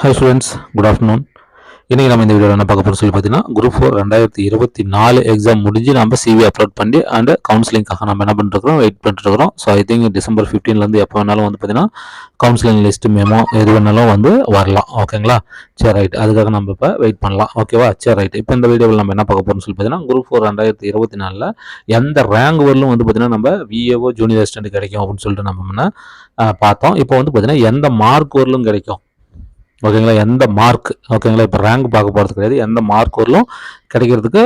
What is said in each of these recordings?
Hi students, good afternoon. இன்றைக்கி நம்ம இந்த வீடியோவில் என்ன பார்க்க போகிறோம் சொல்லி பார்த்தீங்கன்னா, குரூப் 4 2024 எக்ஸாம் முடிஞ்சு நம்ம சிவி அப்லோட் பண்ணி அண்ட் கவுன்சிலிங்காக நம்ம என்ன பண்ணிருக்கிறோம், வெயிட் பண்ணிட்டுருக்கிறோம். ஸோ ஐ திங்க் டிசம்பர் 15லேருந்து எப்போ வேணாலும் வந்து பார்த்தீங்கன்னா கவுன்சிலிங் லிஸ்ட் மெமோ எது வேணாலும் வந்து வரலாம். ஓகேங்களா? சரி ரைட், அதுக்காக நம்ம இப்போ வெயிட் பண்ணலாம். ஓகேவா? சரி ரைட். இப்போ இந்த வீடியோவில் நம்ம என்ன பார்க்க போகிறோம்னு சொல்லி பார்த்தீங்கன்னா, குரூப் 4 2024 எந்த ரேங்க் வரலும் வந்து பார்த்தீங்கன்னா நம்ம விஏஓ ஜூனியர் அசிஸ்டன்ட் கிடைக்கும் அப்படின்னு சொல்லிட்டு நம்ம முன்ன பார்த்தோம். இப்போ வந்து பார்த்தீங்கன்னா எந்த மார்க் வரலும் கிடைக்கும். ஓகேங்களா? எந்த மார்க், ஓகேங்களா? இப்போ ரேங்க் பார்க்க போகிறது கிடையாது, எந்த மார்க் வரலும் கிடைக்கிறதுக்கு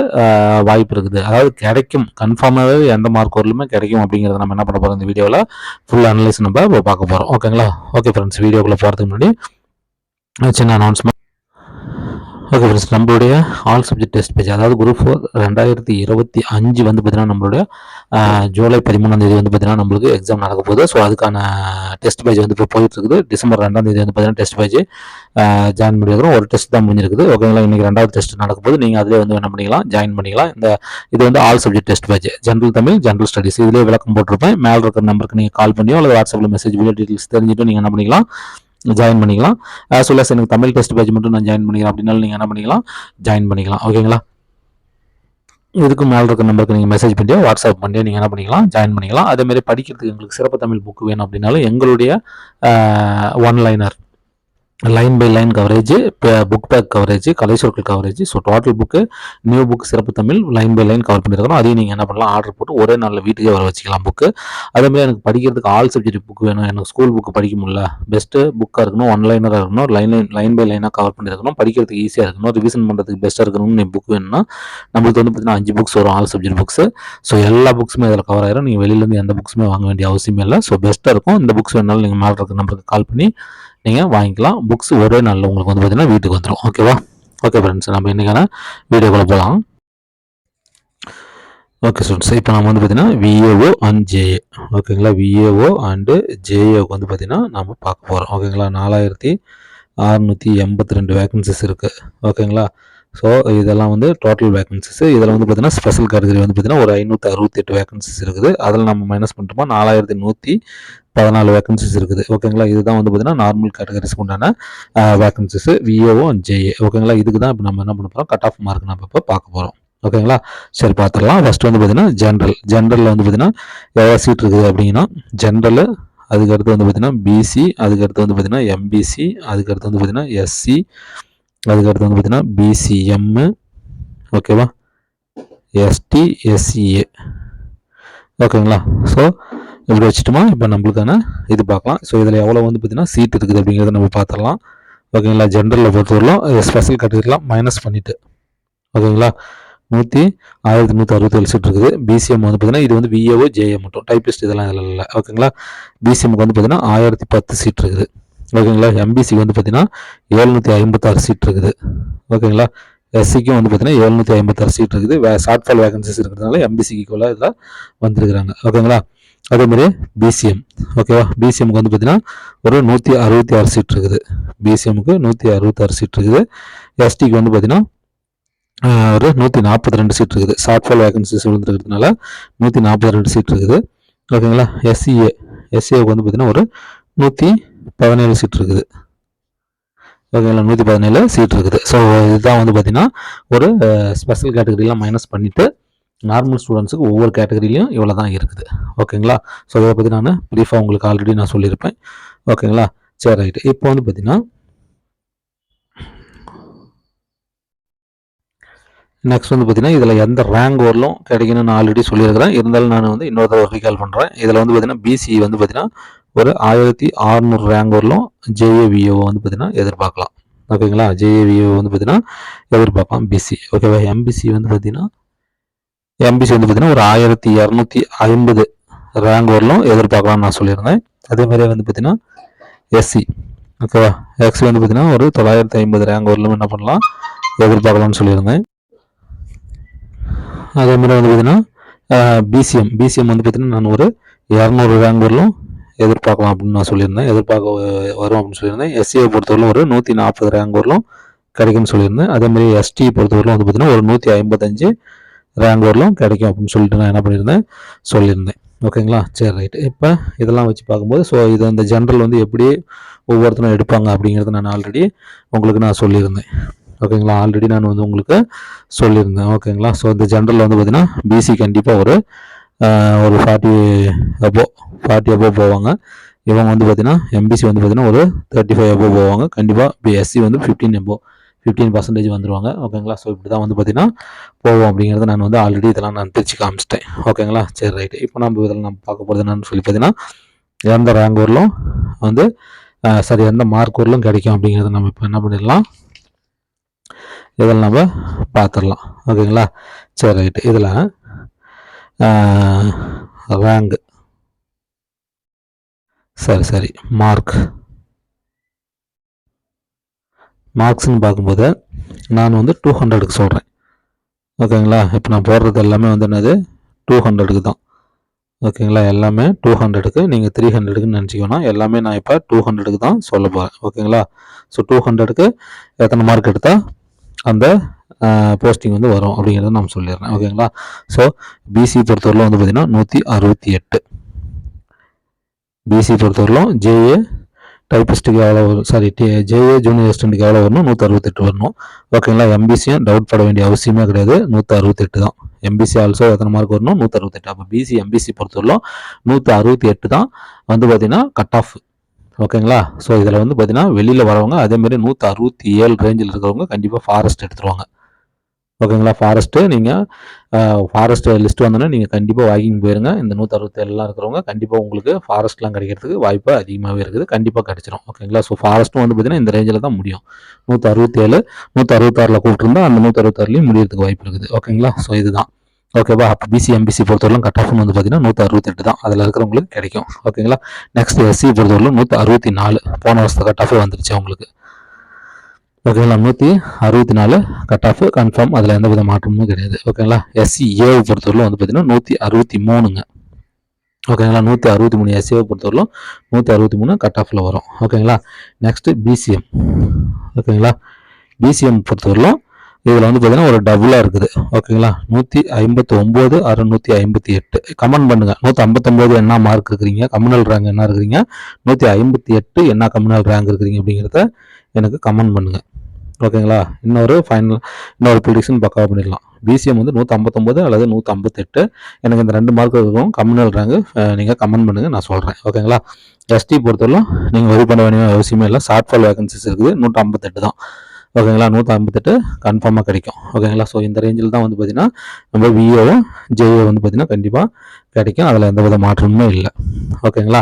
வாய்ப்பு இருக்குது. அதாவது கிடைக்கும், கன்ஃபார்மாகவே எந்த மார்க் வரலுமே கிடைக்கும் அப்படிங்கிறத நம்ம என்ன பண்ண போகிறோம், இந்த வீடியோவில் ஃபுல் அனலைஸ் நம்ம பார்க்க போகிறோம். ஓகேங்களா? ஓகே ஃப்ரெண்ட்ஸ், வீடியோக்குள்ளே போகிறதுக்கு முன்னாடி சின்ன அனௌன்ஸ்மெண்ட். ஓகே ஃப்ரெண்ட்ஸ், நம்மளுடைய ஆல் சப்ஜெக்ட் டெஸ்ட் பேஜ், அதாவது குரூப் 4 2025 வந்து பார்த்தீங்கன்னா நம்மளுடைய ஜூலை 13ஆம் தேதி வந்து பார்த்தீங்கன்னா நம்மளுக்கு எக்ஸாம் நடக்க போகுது. ஸோ அதுக்கான டெஸ்ட் பேஜ் வந்து இப்போ போயிட்டு இருக்குது. டிசம்பர் 2ஆம் தேதி வந்து பார்த்தீங்கன்னா டெஸ்ட் பேஜ் ஜாயின் பண்ணியிருக்கிறோம். ஒரு டெஸ்ட் தான் முடிஞ்சிருக்குது. ஓகேங்களா? இன்றைக்கி 2வது டெஸ்ட் நடக்க போது. நீங்கள் அதிலே வந்து என்ன பண்ணிக்கலாம், ஜாயின் பண்ணிக்கலாம். இது வந்து all subject test page, general Tamil, general studies, இதிலே விளக்கம் போட்டிருப்பேன். மேலே இருக்கிற நம்பருக்கு நீங்கள் கால் பண்ணியோ அல்லது வாட்ஸ்அப்பில் மெசேஜ் வீடியோ டீட்டெயில்ஸ் தெரிஞ்சுட்டு நீங்கள் என்ன பண்ணிக்கலாம், ஜாயின் பண்ணிக்கலாம். சொல்ல எனக்கு தமிழ் டெஸ்ட் பேஜ் மட்டும் நான் ஜாயின் பண்ணிக்கிறேன் அப்படின்னாலும் நீங்கள் என்ன பண்ணிக்கலாம், ஜாயின் பண்ணிக்கலாம். ஓகேங்களா? இதுக்கு மேலே இருக்க நம்பருக்கு நீங்கள் மெசேஜ் பண்ணியோ வாட்ஸ்அப் பண்ணியோ நீங்கள் என்ன பண்ணிக்கலாம், ஜாயின் பண்ணிக்கலாம். அதேமாதிரி படிக்கிறதுக்கு எங்களுக்கு சிறப்பு தமிழ் புக் வேணும் அப்படின்னாலும் எங்களுடைய one liner line by line coverage, book back coverage, கலை சொற்கள் coverage, so total book, new book, சிறப்பு Tamil line by line cover பண்ணியிருக்கிறோம். அதையும் நீங்கள் என்ன பண்ணலாம், ஆர்டர் போட்டு ஒரே நாளில் வீட்டுக்கே வர வச்சுக்கலாம் புக்கு. அதேமாதிரி எனக்கு படிக்கிறதுக்கு ஆல் சப்ஜெக்ட் புக் வேணும், எனக்கு ஸ்கூல் புக்கு படிக்க முடியல, பெஸ்ட்டு புக்காக இருக்கணும், ஒன் லைனராக இருக்கணும், லைன் பை லைனாக கவர் பண்ணியிருக்கணும், படிக்கிறதுக்கு ஈஸியாக இருக்கணும், ரிவிஷன் பண்ணுறதுக்கு பெஸ்ட்டாக இருக்கணும்னு புக் வேணும்னா நம்மளுக்கு வந்து பார்த்தீங்கன்னா 5 புக்ஸ் வரும், ஆல் சப்ஜெக்ட் புக்ஸ். ஸோ எல்லா புக்ஸுமே இதில் கவர் ஆயிரும். நீங்கள் வெளியிலேருந்து எந்த புக்ஸுமே வாங்க வேண்டிய அவசியமே இல்லை. ஸோ பெஸ்ட்டாக இருக்கும். இந்த புக்ஸ் வேணாலும் நீங்கள் மேலே இருக்க நம்பருக்கு கால் பண்ணி நீங்கள் வாங்கிக்கலாம். புக்ஸ் ஒரே நாளில் உங்களுக்கு வந்து பார்த்தீங்கன்னா வீட்டுக்கு வந்துடும். ஓகேவா? ஓகே ஃப்ரெண்ட்ஸ், நம்ம இன்றைக்கான வீடியோக்குள்ளே போகலாம். ஓகே ஸ்டூடெண்ட்ஸ், இப்போ நம்ம வந்து பார்த்தீங்கன்னா விஏஓ அண்ட் ஜேஏ, ஓகேங்களா? விஏஓ அண்டு ஜேஏவுக்கு வந்து பார்த்தீங்கன்னா நம்ம பார்க்க போகிறோம். ஓகேங்களா? 4682 வேகன்சிஸ் இருக்குது. ஓகேங்களா? ஸோ இதெல்லாம் வந்து டோட்டல் வேகன்சிஸ். இதில் வந்து பார்த்தீங்கன்னா ஸ்பெஷல் கேட்டகரி வந்து பார்த்தீங்கன்னா ஒரு 568 வேகன்சிஸ் இருக்குது. அதில் நம்ம மைனஸ் பண்ணிட்டோமா 4114 வேகன்சிஸ் இருக்குது. ஓகேங்களா? இதுதான் வந்து பார்த்தீங்கன்னா நார்மல் கேட்டகரிஸ்க்கு உண்டான வேகன்சிஸ் விஏஓ அண்ட் ஜேஏ. ஓகேங்களா? இதுக்கு தான் இப்போ நம்ம என்ன பண்ண போகிறோம், கட் ஆஃப் மார்க் நம்ம இப்போ பார்க்க போகிறோம். ஓகேங்களா? சரி, பார்த்துடலாம். ஃபஸ்ட்டு வந்து பார்த்தீங்கன்னா ஜென்ரலில் வந்து பார்த்தீங்கன்னா எவ்வளோ சீட் இருக்குது அப்படின்னா, ஜென்ரலு, அதுக்கடுத்து வந்து பார்த்தீங்கன்னா பிசி, அதுக்கடுத்து வந்து பார்த்தீங்கன்னா எம்பிசி, அதுக்கடுத்து வந்து பார்த்தீங்கன்னா எஸ்சி, அதுக்கடுத்து வந்து பார்த்தீங்கன்னா பிசிஎம்மு, ஓகேவா, எஸ்டி, எஸ்சிஏ. ஓகேங்களா? ஸோ இப்படி வச்சுட்டோமா, இப்போ நம்மளுக்கான இது பார்க்கலாம். ஸோ இதில் எவ்வளோ வந்து பார்த்தீங்கன்னா சீட் இருக்குது அப்படிங்கிறத நம்ம பார்த்துடலாம். ஓகேங்களா? ஜென்ரலில் பொறுத்தவரையிலும் ஸ்பெஷல் கேட்டகரிலாம் மைனஸ் பண்ணிவிட்டு, ஓகேங்களா, 1167 சீட் இருக்குது. பிசிஎம் வந்து பார்த்தீங்கன்னா இது வந்து விஏஓ ஜேஏ மட்டும், டைப்பிஸ்ட் இதெல்லாம் இதில் இல்லை. ஓகேங்களா? பிசிஎம்க்கு வந்து பார்த்தீங்கன்னா 1010 சீட் இருக்குது. ஓகேங்களா? எம்பிசிக்கு வந்து பார்த்தீங்கன்னா 756 சீட் இருக்குது. ஓகேங்களா? எஸ்சிக்கும் வந்து பார்த்தீங்கன்னா 756 சீட் இருக்குது. ஷார்ட் ஃபால் வேகன்சிஸ் இருக்கிறதுனால எம்பிசிக்கு ஈக்குவலாக இதில் வந்துருக்குறாங்க. ஓகேங்களா? அதேமாதிரி பிசிஎம், ஓகேவா, பிசிஎம்க்கு வந்து பார்த்தீங்கன்னா ஒரு 166 சீட் இருக்குது. பிசிஎம்க்கு 166 சீட் இருக்குது. எஸ்டிக்கு வந்து பார்த்தீங்கன்னா ஒரு 142 சீட் இருக்குது. ஷார்ட் ஃபால் வேகன்சிஸ் விழுந்துருக்கிறதுனால 142 சீட் இருக்குது. ஓகேங்களா? எஸ்சிஏக்கு வந்து பார்த்தீங்கன்னா ஒரு 117 சீட் இருக்குது. ஓகேங்களா? 117 சீட் இருக்குது. ஸோ இதுதான் வந்து பார்த்தீங்கன்னா ஒரு ஸ்பெஷல் கேட்டகரிலாம் மைனஸ் பண்ணிவிட்டு நார்மல் ஸ்டூடெண்ட்ஸுக்கு ஒவ்வொரு கேட்டகரியிலையும் இவ்வளோ தான் இருக்குது. ஓகேங்களா? ஸோ இதை பற்றி நான் ப்ரீஃபாக உங்களுக்கு ஆல்ரெடி நான் சொல்லியிருப்பேன். ஓகேங்களா? சரி ரைட்டு. இப்போ வந்து பார்த்தீங்கன்னா நெக்ஸ்ட் வந்து பார்த்தீங்கன்னா இதில் எந்த ரேங்க் வரலும் கிடைக்கணும்னு நான் ஆல்ரெடி சொல்லியிருக்கிறேன். இருந்தாலும் நான் வந்து இன்னொரு தடவை ரீகால் பண்ணுறேன். இதில் வந்து பார்த்தீங்கன்னா பிசி வந்து பார்த்தீங்கன்னா ஒரு 1600 ரேங்க் வரலும் ஜேஏவிஓ வந்து பார்த்தீங்கன்னா எதிர்பார்க்கலாம். ஓகேங்களா? ஜேஏவிஓ வந்து பார்த்தீங்கன்னா எதிர்பார்க்கலாம் பிசி. ஓகேவா? எம்பிசி வந்து பார்த்தீங்கன்னா ஒரு 1250 ரேங்க் வரலும் எதிர்பார்க்கலாம்னு நான் சொல்லியிருந்தேன். அதேமாதிரி வந்து பார்த்தீங்கன்னா எஸ்சி, ஓகேவா, எக்ஸி வந்து பார்த்தீங்கன்னா ஒரு 950 ரேங்க் வரலும் என்ன பண்ணலாம், எதிர்பார்க்கலாம்னு சொல்லியிருந்தேன். அதேமாதிரி வந்து பார்த்தீங்கன்னா பிசிஎம் வந்து பார்த்தீங்கன்னா நான் ஒரு 200 ரேங்க் வரலும் எதிர்பார்க்கலாம் அப்படின்னு நான் சொல்லியிருந்தேன், வரும் அப்படின்னு சொல்லியிருந்தேன். எஸ்சியை பொறுத்தவரையிலும் ஒரு 140 ரேங்க் வரலும் கிடைக்கும்னு சொல்லியிருந்தேன். அதேமாதிரி எஸ்டி பொறுத்தவரையிலும் வந்து பார்த்தீங்கன்னா ஒரு 155 ரேங்க் வரலும் கிடைக்கும் அப்படின்னு சொல்லிட்டு நான் என்ன பண்ணியிருந்தேன், சொல்லியிருந்தேன். ஓகேங்களா? சரி ரைட். இப்போ இதெல்லாம் வச்சு பார்க்கும்போது ஸோ இது அந்த ஜென்ரல் வந்து எப்படி ஒவ்வொருத்தரும் எடுப்பாங்க அப்படிங்கிறத நான் ஆல்ரெடி உங்களுக்கு நான் சொல்லியிருந்தேன். ஓகேங்களா? ஆல்ரெடி நான் வந்து உங்களுக்கு சொல்லியிருந்தேன். ஓகேங்களா? ஸோ இந்த ஜென்ரல் வந்து பார்த்தீங்கன்னா பிசி கண்டிப்பாக ஒரு 40 அபோவ் போவாங்க. இவங்க வந்து பார்த்தீங்கன்னா எம்பிசி வந்து பார்த்தீங்கன்னா ஒரு 35 அபோவ் போவாங்க. கண்டிப்பாக எஸ்சி வந்து 15% வந்துருவாங்க. ஓகேங்களா? ஸோ இப்படி தான் வந்து பார்த்தீங்கன்னா போவோம் அப்படிங்கிறத நான் வந்து ஆல்ரெடி இதெல்லாம் நான் பிரித்து காமிச்சிட்டேன். ஓகேங்களா? சரி ரைட்டு. இப்போ நம்ம இதில் நம்ம பார்க்க போகிறது என்னன்னு சொல்லி பார்த்தீங்கன்னா எந்த ரேங்க் வரலும் வந்து சரி எந்த மார்க் வரலும் கிடைக்கும் அப்படிங்கிறத நம்ம இப்போ என்ன பண்ணிடலாம், இதில் நம்ம பார்த்துடலாம். ஓகேங்களா? சரி ரைட்டு. இதில் ரேங்க் சரி மார்க்ஸ்ன்னு பார்க்கும்போது நான் வந்து 200க்கு சொல்கிறேன். ஓகேங்களா? இப்போ நான் போடுறது எல்லாமே வந்து என்னது 200க்கு தான். ஓகேங்களா? எல்லாமே 200க்கு, நீங்கள் 300க்குன்னு நினச்சிக்கணும். எல்லாமே நான் இப்போ 200க்கு தான் சொல்ல போகிறேன். ஓகேங்களா? ஸோ 200க்கு எத்தனை மார்க் எடுத்தால் அந்த போஸ்டிங் வந்து வரும் அப்படிங்கிறத நான் சொல்லிடுறேன். ஓகேங்களா? ஸோ பிசி பொறுத்தவரையிலும் வந்து பார்த்திங்கன்னா 168. பிசி பொறுத்தவரையிலும் ஜேஏ டைப்பிஸ்ட்டுக்கு எவ்வளோ வரும், ஜேஏ ஜூனியர் அசிஸ்டண்ட்டுக்கு எவ்வளோ வரணும், 168 வரணும். ஓகேங்களா? எம்பிசியும் டவுட் பட வேண்டிய அவசியமே கிடையாது, 168 தான். எம்பிசி ஆல்சோ எத்தனை மார்க் வரணும், 168. அப்போ பிசி எம்பிசி பொறுத்தவரையிலும் 168 தான் வந்து பார்த்தீங்கன்னா கட் ஆஃப். ஓகேங்களா? ஸோ இதில் வந்து பார்த்தீங்கன்னா வெளியில் வரவங்க அதேமாதிரி 167 ரேஞ்சில் இருக்கிறவங்க கண்டிப்பாக ஃபாரஸ்ட் எடுத்துருவாங்க. ஓகேங்களா? ஃபாரஸ்ட்டு நீங்கள் ஃபாரஸ்ட் லிஸ்ட் வந்தோன்னே நீங்கள் கண்டிப்பாக வாக்கிங் போயிருங்க. இந்த 167 இருக்கிறவங்க கண்டிப்பாக உங்களுக்கு ஃபாரஸ்ட்லாம் கிடைக்கிறதுக்கு வாய்ப்பு அதிகமாகவே இருக்குது. கண்டிப்பாக கிடச்சிரும். ஓகேங்களா? ஸோ ஃபாரஸ்ட்டும் வந்து பார்த்தீங்கன்னா இந்த ரேஞ்சில் தான் முடியும். 167 166 கூப்பிட்டுருந்தா அந்த 166லையும் முடியறதுக்கு வாய்ப்பு இருக்குது. ஓகேங்களா? ஸோ இதுதான். ஓகேவா? அப்போ பிசி எம்பிசி பொறுத்தவரைக்கும் கட் ஆஃப்னு வந்து பார்த்தீங்கன்னா 168 தான். அதில் இருக்கிறவங்களுக்கு கிடைக்கும். ஓகேங்களா? நெக்ஸ்ட் எஸ்சி பொறுத்தவரைக்கும் 164. போன வருஷத்து கட் ஆஃபே வந்துருச்சு அவங்களுக்கு. ஓகேங்களா? 164 கட் ஆஃப் கன்ஃபார்ம், அதில் எந்த வித மாற்றமும் கிடையாது. ஓகேங்களா? எஸ்சி ஏவை பொறுத்தவரையிலும் வந்து பார்த்தீங்கன்னா 163ங்க. ஓகேங்களா? 163 எஸ்சியை பொறுத்தவரையிலும் 163 கட் ஆஃபில் வரும். ஓகேங்களா? Next BCM. ஓகேங்களா? பிசிஎம் பொறுத்தவரையிலும் இதில் வந்து பார்த்தீங்கன்னா ஒரு டபுளாக இருக்குது. ஓகேங்களா? 159 658. கமெண்ட் பண்ணுங்கள். 159 என்ன மார்க் இருக்கிறீங்க, கம்யூனல் ரேங்க் என்ன இருக்கிறீங்க, 158 என்ன கம்யூனல் ரேங்க் இருக்கிறீங்க அப்படிங்கிறத எனக்கு கமெண்ட் பண்ணுங்கள். ஓகேங்களா? இன்னொரு ப்ரிடிக்ஷன் பக்காவாக பண்ணிடலாம். பிசிஎம் வந்து 159 அல்லது 158. எனக்கு இந்த 2 மார்க் இருக்கும் கம்யூனல் ரேங்கு நீங்கள் கமெண்ட் பண்ணுங்கள், நான் சொல்கிறேன். ஓகேங்களா? எஸ்டி பொறுத்தவரைக்கும் நீங்கள் வரி பண்ண வேண்டிய அவசியமே இல்லை. ஷார்ட் ஃபால் வேகன்சிஸ் இருக்குது 158 தான். ஓகேங்களா? 158 கன்ஃபார்மாக கிடைக்கும். ஓகேங்களா? ஸோ இந்த ரேஞ்சில் தான் வந்து பார்த்தீங்கன்னா நம்ம விஏவும் ஜேஏ வந்து பார்த்தீங்கன்னா கண்டிப்பாக கிடைக்கும். அதில் எந்த வித மாற்றமுமே இல்லை. ஓகேங்களா?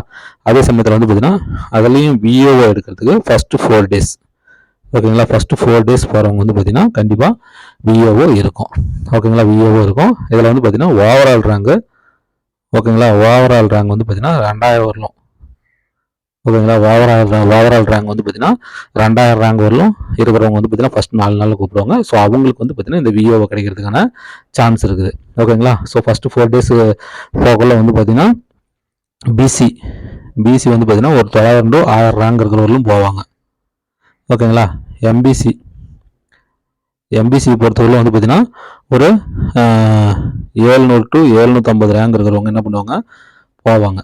அதே சமயத்தில் வந்து பார்த்தீங்கன்னா அதுலேயும் விஏஓ எடுக்கிறதுக்கு ஃபஸ்ட்டு 4 days. ஓகேங்களா? ஃபஸ்ட்டு 4 days போகிறவங்க வந்து பார்த்தீங்கன்னா கண்டிப்பாக விஏஓ இருக்கும். ஓகேங்களா? விஏஓ இருக்கும். இதில் வந்து பார்த்தீங்கன்னா ஓவரால் ரேங்கு, ஓகேங்களா, ஓவரால் ரேங்க் வந்து பார்த்தீங்கன்னா 2000 வரலாம். ஓகேங்களா? ஓவரால் ரேங்க் வந்து பார்த்தீங்கன்னா 2000 ரேங்க் வரலும் இருக்கிறவங்க வந்து பார்த்தீங்கன்னா ஃபஸ்ட் 4 நாளில் கூப்பிடுவாங்க. ஸோ அவங்களுக்கு வந்து பார்த்தீங்கன்னா இந்த விஏஓ கிடைக்கிறதுக்கான சான்ஸ் இருக்குது. ஓகேங்களா? ஸோ ஃபஸ்ட்டு 4 days போகல வந்து பார்த்தீங்கன்னா பிசி வந்து பார்த்தீங்கன்னா ஒரு 900 to 1000 ரேங்க் இருக்கிறவர்களும் போவாங்க. ஓகேங்களா? எம்பிசி பொறுத்தவரைக்கும் வந்து பார்த்தீங்கன்னா ஒரு 700 to 750 ரேங்க் இருக்கிறவங்க என்ன பண்ணுவாங்க, போவாங்க.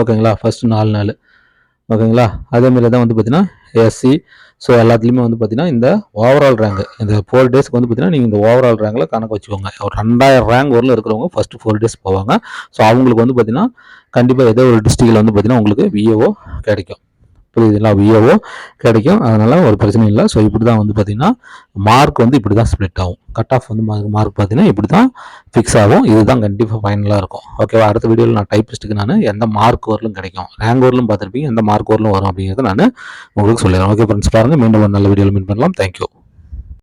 ஓகேங்களா? ஃபஸ்ட்டு 4 நாள். ஓகேங்களா? அதேமாரி தான் வந்து பார்த்தீங்கன்னா எஸ்சி. ஸோ எல்லாத்துலேயுமே வந்து பார்த்தீங்கன்னா இந்த ஓவரால் ரேங்க் இந்த 4 daysக்கு வந்து பார்த்தீங்கன்னா நீங்கள் இந்த ஓவரால் ரேங்கில் கணக்கு வச்சுக்கோங்க. ஒரு 2000 ரேங்க் வரலும் இருக்கிறவங்க ஃபஸ்ட்டு 4 days போவாங்க. ஸோ அவங்களுக்கு வந்து பார்த்தீங்கன்னா கண்டிப்பாக ஏதோ ஒரு டிஸ்ட்ரிக்டில் வந்து பார்த்தீங்கன்னா உங்களுக்கு விஏஓ கிடைக்கும். புரியுதுங்களா? விஏஓ கிடைக்கும். அதனால் ஒரு பிரச்சனை இல்லை. ஸோ இப்படி தான் வந்து பார்த்தீங்கன்னா மார்க் வந்து இப்படி தான் ஸ்ப்ளிட் ஆகும். கட் ஆஃப் வந்து மார்க் பார்த்தீங்கன்னா இப்படி தான் ஃபிக்ஸ் ஆகும். இதுதான் கண்டிப்பாக ஃபைனலாக இருக்கும். ஓகேவா? அடுத்த வீடியோவில் நான் டைப்பிஸ்ட்டுக்கு நான் எந்த மார்க் வரலும் கிடைக்கும், ரேங்க் வரலும் பார்த்துருப்பீங்க, எந்த மார்க் வரலும் வரும் அப்படிங்கிறத நான் உங்களுக்கு சொல்லிடுறேன். ஓகே ஃப்ரெண்ட்ஸ், பாருங்கள். மீண்டும் ஒரு நல்ல வீடியோவில் மீட் பண்ணலாம். தேங்க்யூ.